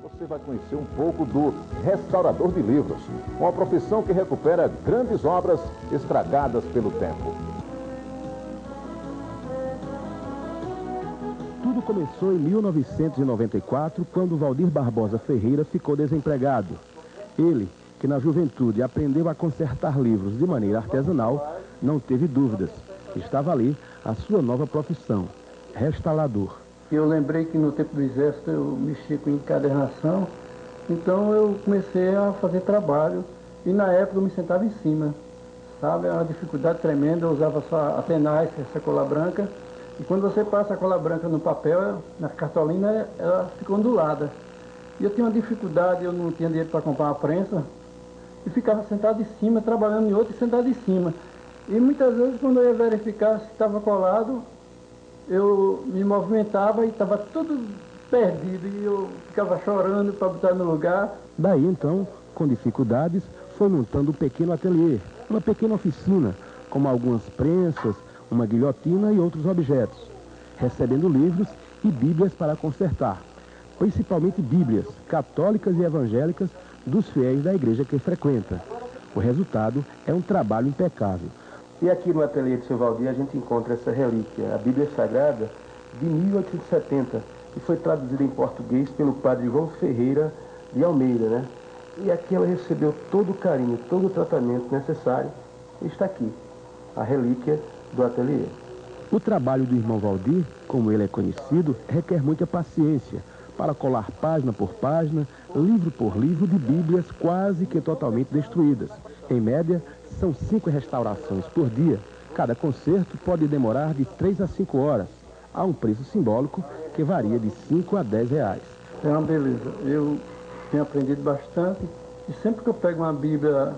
Você vai conhecer um pouco do restaurador de livros, uma profissão que recupera grandes obras estragadas pelo tempo. Tudo começou em 1994, quando Valdir Barbosa Ferreira ficou desempregado. Ele, que na juventude aprendeu a consertar livros de maneira artesanal, não teve dúvidas. Estava ali a sua nova profissão, restaurador. Eu lembrei que no tempo do exército eu mexia com encadernação, então eu comecei a fazer trabalho e na época eu me sentava em cima, sabe? Era uma dificuldade tremenda, eu usava só a tenaz, essa cola branca, e quando você passa a cola branca no papel, na cartolina, ela fica ondulada. E eu tinha uma dificuldade, eu não tinha dinheiro para comprar uma prensa, e ficava sentado em cima, trabalhando em outro e sentado em cima. E muitas vezes quando eu ia verificar se estava colado, eu me movimentava e estava tudo perdido e eu ficava chorando para botar no lugar. Daí então, com dificuldades, foi montando um pequeno ateliê, uma pequena oficina, como algumas prensas, uma guilhotina e outros objetos, recebendo livros e bíblias para consertar, principalmente bíblias católicas e evangélicas dos fiéis da igreja que frequenta. O resultado é um trabalho impecável. E aqui no ateliê de seu Valdir a gente encontra essa relíquia, a Bíblia Sagrada de 1870, que foi traduzida em português pelo padre João Ferreira de Almeida, né? E aqui ela recebeu todo o carinho, todo o tratamento necessário. E está aqui, a relíquia do ateliê. O trabalho do irmão Valdir, como ele é conhecido, requer muita paciência para colar página por página, livro por livro de bíblias quase que totalmente destruídas. Em média, são 5 restaurações por dia. Cada conserto pode demorar de 3 a 5 horas. Há um preço simbólico que varia de 5 a 10 reais. É uma beleza. Eu tenho aprendido bastante e sempre que eu pego uma Bíblia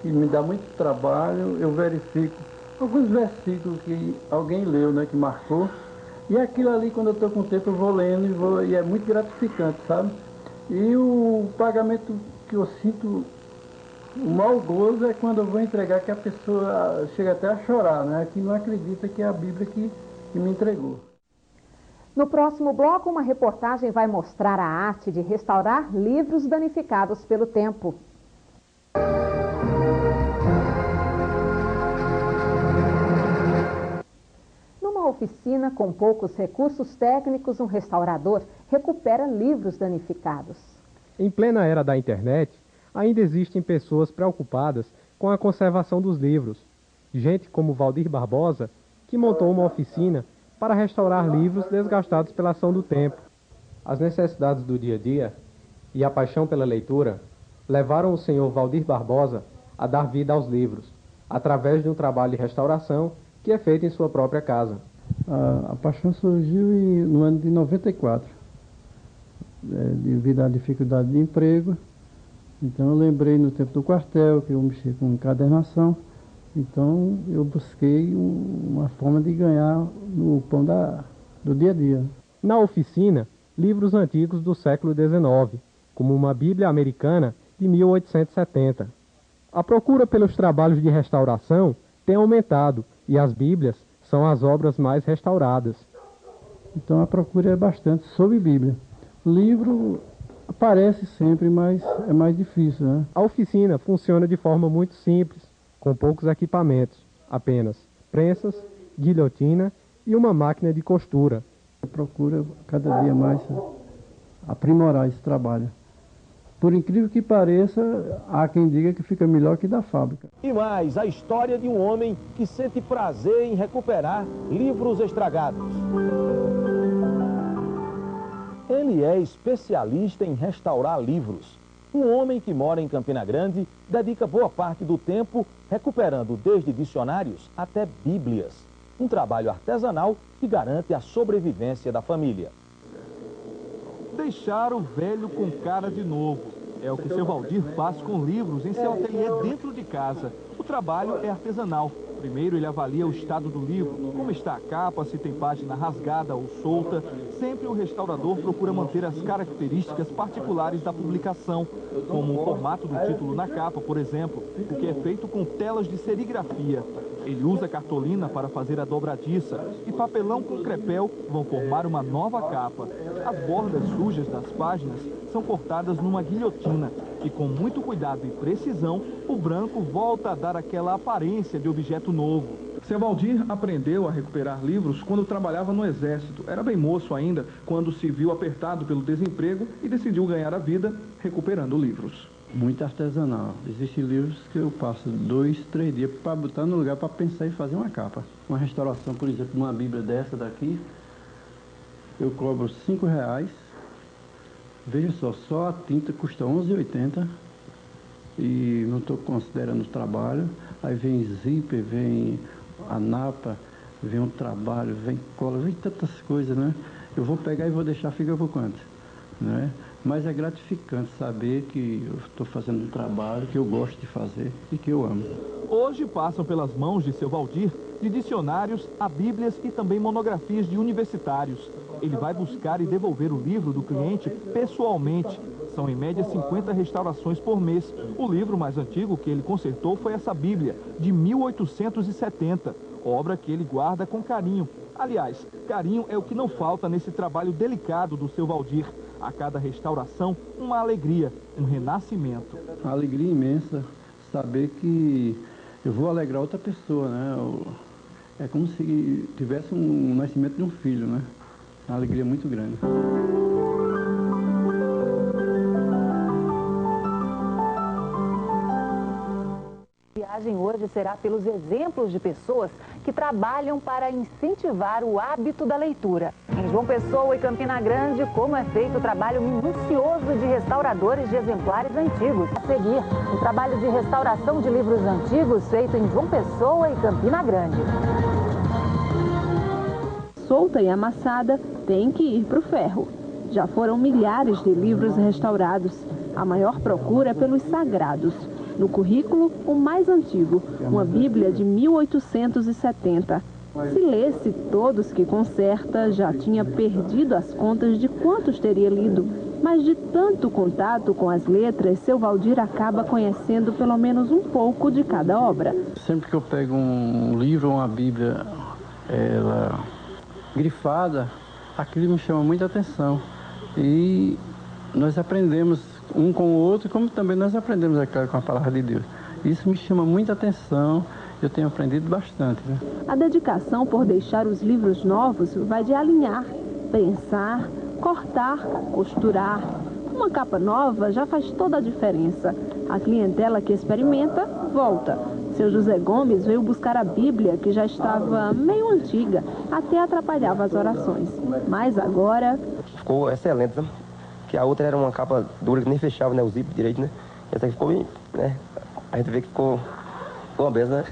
que me dá muito trabalho, eu verifico alguns versículos que alguém leu, né, que marcou. E aquilo ali, quando eu estou com o tempo, eu vou lendo e é muito gratificante, sabe? E o pagamento que eu sinto, o mau gozo é quando eu vou entregar que a pessoa chega até a chorar, né? Que não acredita que é a Bíblia que me entregou. No próximo bloco, uma reportagem vai mostrar a arte de restaurar livros danificados pelo tempo. Numa oficina com poucos recursos técnicos, um restaurador recupera livros danificados. Em plena era da internet, ainda existem pessoas preocupadas com a conservação dos livros. Gente como Valdir Barbosa, que montou uma oficina para restaurar livros desgastados pela ação do tempo. As necessidades do dia a dia e a paixão pela leitura levaram o senhor Valdir Barbosa a dar vida aos livros, através de um trabalho de restauração que é feito em sua própria casa. A paixão surgiu no ano de 94, devido à dificuldade de emprego. Então eu lembrei no tempo do quartel que eu mexia com encadernação, então eu busquei uma forma de ganhar no pão do dia a dia. Na oficina, livros antigos do século XIX, como uma Bíblia americana de 1870. A procura pelos trabalhos de restauração tem aumentado e as Bíblias são as obras mais restauradas. Então a procura é bastante sobre Bíblia. Livro aparece sempre, mas é mais difícil, né? A oficina funciona de forma muito simples, com poucos equipamentos, apenas prensas, guilhotina e uma máquina de costura. Eu procuro cada dia mais aprimorar esse trabalho. Por incrível que pareça, há quem diga que fica melhor que da fábrica. E mais, a história de um homem que sente prazer em recuperar livros estragados. Ele é especialista em restaurar livros. Um homem que mora em Campina Grande dedica boa parte do tempo recuperando desde dicionários até bíblias. Um trabalho artesanal que garante a sobrevivência da família. Deixar o velho com cara de novo. É o que seu Valdir faz com livros em seu ateliê dentro de casa. O trabalho é artesanal. Primeiro ele avalia o estado do livro, como está a capa, se tem página rasgada ou solta. Sempre o restaurador procura manter as características particulares da publicação, como o formato do título na capa, por exemplo, o que é feito com telas de serigrafia. Ele usa cartolina para fazer a dobradiça e papelão com crepel vão formar uma nova capa. As bordas sujas das páginas são cortadas numa guilhotina e com muito cuidado e precisão, o branco volta a dar aquela aparência de objeto novo. Seu Valdir aprendeu a recuperar livros quando trabalhava no Exército. Era bem moço ainda quando se viu apertado pelo desemprego e decidiu ganhar a vida recuperando livros. Muito artesanal. Existem livros que eu passo 2, 3 dias para botar no lugar para pensar em fazer uma capa. Uma restauração, por exemplo, de uma Bíblia dessa daqui, eu cobro R$5. Veja só a tinta custa R$11,80 e não estou considerando o trabalho. Aí vem zíper, vem a napa, vem um trabalho, vem cola, vem tantas coisas, né? Eu vou pegar e vou deixar, fica por quanto, né? Mas é gratificante saber que eu estou fazendo um trabalho que eu gosto de fazer e que eu amo. Hoje passam pelas mãos de seu Valdir de dicionários a bíblias e também monografias de universitários. Ele vai buscar e devolver o livro do cliente pessoalmente. São em média 50 restaurações por mês. O livro mais antigo que ele consertou foi essa Bíblia, de 1870, obra que ele guarda com carinho. Aliás, carinho é o que não falta nesse trabalho delicado do seu Valdir. A cada restauração, uma alegria, um renascimento. Uma alegria imensa saber que eu vou alegrar outra pessoa, né? É como se tivesse um nascimento de um filho, né? Uma alegria muito grande. A viagem hoje será pelos exemplos de pessoas que trabalham para incentivar o hábito da leitura. Em João Pessoa e Campina Grande, como é feito o trabalho minucioso de restauradores de exemplares antigos. A seguir, o trabalho de restauração de livros antigos feito em João Pessoa e Campina Grande. Solta e amassada, tem que ir para o ferro. Já foram milhares de livros restaurados. A maior procura é pelos sagrados. No currículo, o mais antigo, uma Bíblia de 1870. Se lesse todos que conserta, já tinha perdido as contas de quantos teria lido. Mas de tanto contato com as letras, seu Valdir acaba conhecendo pelo menos um pouco de cada obra. Sempre que eu pego um livro ou uma Bíblia, ela grifada, aquilo me chama muita atenção. E nós aprendemos um com o outro, como também nós aprendemos, é claro, com a palavra de Deus. Isso me chama muita atenção, eu tenho aprendido bastante, né? A dedicação por deixar os livros novos vai de alinhar, prensar, cortar, costurar. Uma capa nova já faz toda a diferença. A clientela que experimenta, volta. Seu José Gomes veio buscar a Bíblia, que já estava meio antiga, até atrapalhava as orações. Mas agora... Ficou excelente, né? Que a outra era uma capa dura que nem fechava, né, o zip direito, né? Essa aqui ficou bem, né? A gente vê que ficou uma benção, né?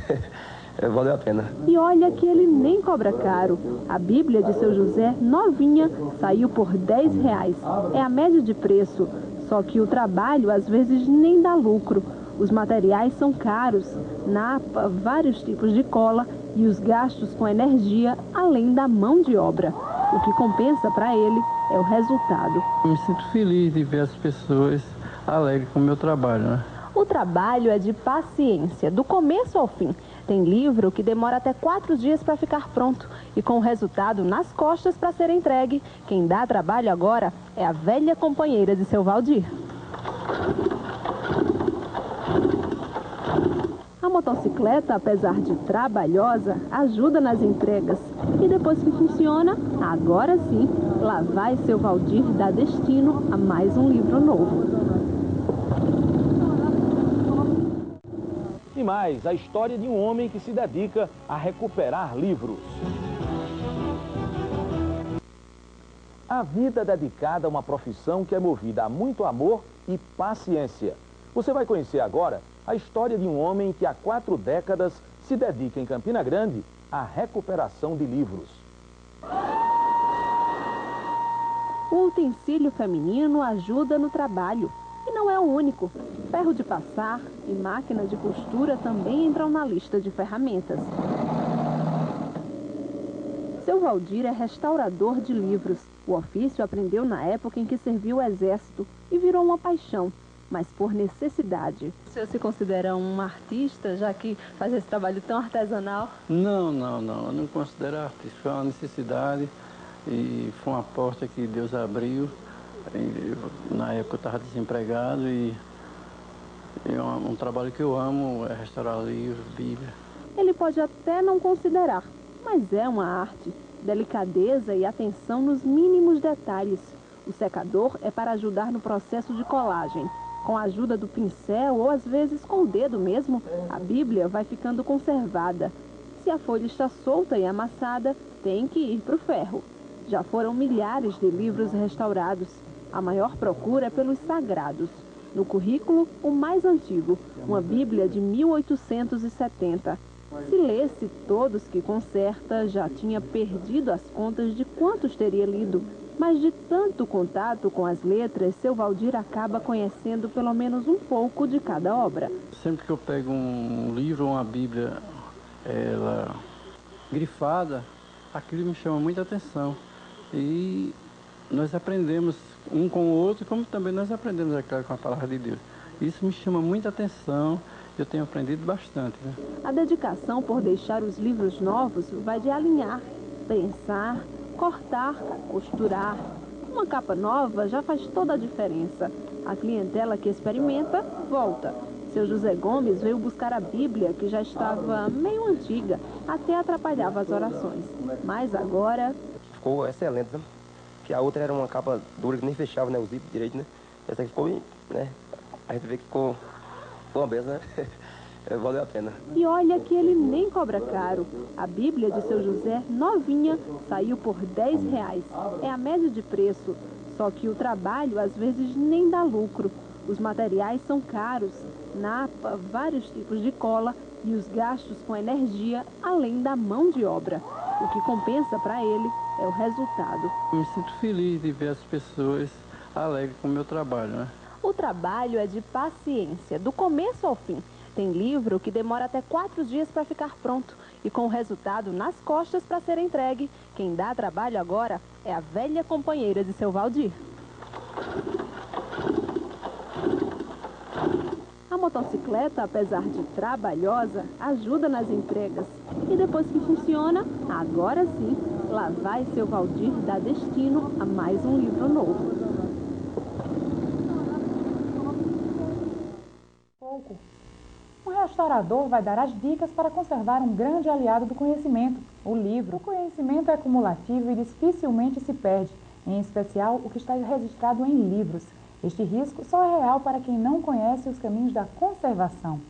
Valeu a pena. E olha que ele nem cobra caro. A Bíblia de seu José, novinha, saiu por R$10. É a média de preço. Só que o trabalho às vezes nem dá lucro. Os materiais são caros, napa, vários tipos de cola e os gastos com energia, além da mão de obra. O que compensa para ele é o resultado. Eu me sinto feliz de ver as pessoas alegres com o meu trabalho, né? O trabalho é de paciência, do começo ao fim. Tem livro que demora até 4 dias para ficar pronto e com o resultado nas costas para ser entregue. Quem dá trabalho agora é a velha companheira de seu Valdir. A motocicleta, apesar de trabalhosa, ajuda nas entregas. E depois que funciona, agora sim, lá vai seu Valdir dar destino a mais um livro novo. E mais, a história de um homem que se dedica a recuperar livros. A vida dedicada a uma profissão que é movida a muito amor e paciência. Você vai conhecer agora a história de um homem que há 4 décadas se dedica em Campina Grande à recuperação de livros. O utensílio feminino ajuda no trabalho. E não é o único. Ferro de passar e máquina de costura também entram na lista de ferramentas. Seu Valdir é restaurador de livros. O ofício aprendeu na época em que serviu o exército e virou uma paixão, mas por necessidade. O senhor se considera um artista, já que faz esse trabalho tão artesanal? Não, eu não considero artista. Foi uma necessidade e foi uma porta que Deus abriu. Na época eu estava desempregado e um trabalho que eu amo é restaurar livros, Bíblia. Ele pode até não considerar, mas é uma arte. Delicadeza e atenção nos mínimos detalhes. O secador é para ajudar no processo de colagem. Com a ajuda do pincel ou às vezes com o dedo mesmo, a Bíblia vai ficando conservada. Se a folha está solta e amassada, tem que ir para o ferro. Já foram milhares de livros restaurados. A maior procura é pelos sagrados. No currículo, o mais antigo, uma Bíblia de 1870. Se lesse todos que conserta, já tinha perdido as contas de quantos teria lido. Mas de tanto contato com as letras, seu Valdir acaba conhecendo pelo menos um pouco de cada obra. Sempre que eu pego um livro ou uma Bíblia, ela grifada, aquilo me chama muita atenção. E nós aprendemos um com o outro, como também nós aprendemos, é claro, com a palavra de Deus. Isso me chama muita atenção, eu tenho aprendido bastante, né? A dedicação por deixar os livros novos vai de alinhar, prensar, cortar, costurar. Uma capa nova já faz toda a diferença. A clientela que experimenta, volta. Seu José Gomes veio buscar a Bíblia, que já estava meio antiga, até atrapalhava as orações. Mas agora... Ficou excelente, né? Que a outra era uma capa dura que nem fechava, né, o zíper direito, né? Essa aqui ficou, né? A gente vê que ficou uma benção, né? Valeu a pena. E olha que ele nem cobra caro. A Bíblia de seu José, novinha, saiu por R$10. É a média de preço. Só que o trabalho às vezes nem dá lucro. Os materiais são caros, napa, vários tipos de cola e os gastos com energia, além da mão de obra. O que compensa para ele é o resultado. Eu me sinto feliz de ver as pessoas alegres com o meu trabalho, né? O trabalho é de paciência, do começo ao fim. Tem livro que demora até 4 dias para ficar pronto e com o resultado nas costas para ser entregue. Quem dá trabalho agora é a velha companheira de seu Valdir. A motocicleta, apesar de trabalhosa, ajuda nas entregas. E depois que funciona, agora sim, lá vai seu Valdir dar destino a mais um livro novo. Um restaurador vai dar as dicas para conservar um grande aliado do conhecimento, o livro. O conhecimento é acumulativo e dificilmente se perde, em especial o que está registrado em livros. Este risco só é real para quem não conhece os caminhos da conservação.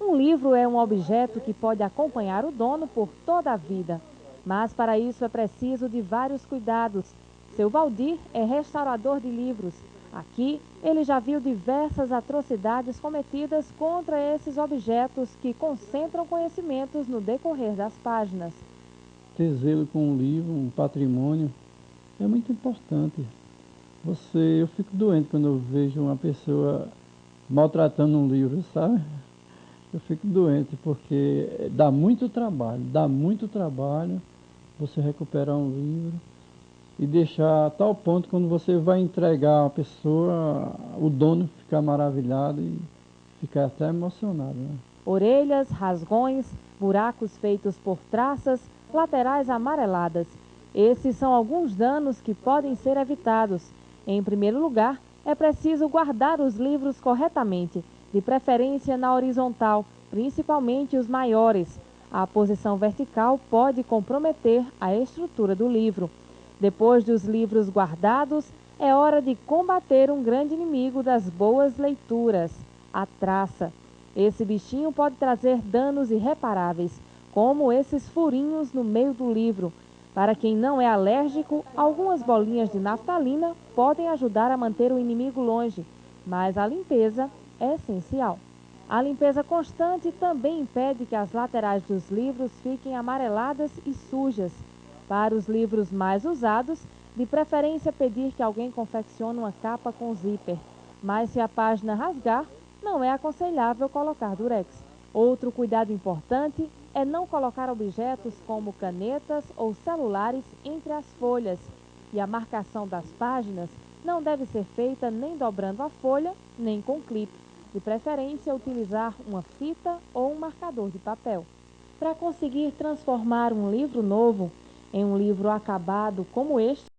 Um livro é um objeto que pode acompanhar o dono por toda a vida, mas para isso é preciso de vários cuidados. Seu Valdir é restaurador de livros. Aqui, ele já viu diversas atrocidades cometidas contra esses objetos que concentram conhecimentos no decorrer das páginas. Ter zelo com um livro, um patrimônio, é muito importante. Eu fico doente quando eu vejo uma pessoa maltratando um livro, sabe? Eu fico doente porque dá muito trabalho você recuperar um livro e deixar a tal ponto quando você vai entregar a pessoa, o dono ficar maravilhado e ficar até emocionado, né? Orelhas, rasgões, buracos feitos por traças, laterais amareladas. Esses são alguns danos que podem ser evitados. Em primeiro lugar, é preciso guardar os livros corretamente, de preferência na horizontal, principalmente os maiores. A posição vertical pode comprometer a estrutura do livro. Depois dos livros guardados, é hora de combater um grande inimigo das boas leituras, a traça. Esse bichinho pode trazer danos irreparáveis, como esses furinhos no meio do livro. Para quem não é alérgico, algumas bolinhas de naftalina podem ajudar a manter o inimigo longe, mas a limpeza é essencial. A limpeza constante também impede que as laterais dos livros fiquem amareladas e sujas. Para os livros mais usados, de preferência pedir que alguém confeccione uma capa com zíper. Mas se a página rasgar, não é aconselhável colocar durex. Outro cuidado importante é não colocar objetos como canetas ou celulares entre as folhas. E a marcação das páginas não deve ser feita nem dobrando a folha, nem com clipe. De preferência, utilizar uma fita ou um marcador de papel. Para conseguir transformar um livro novo em um livro acabado como este,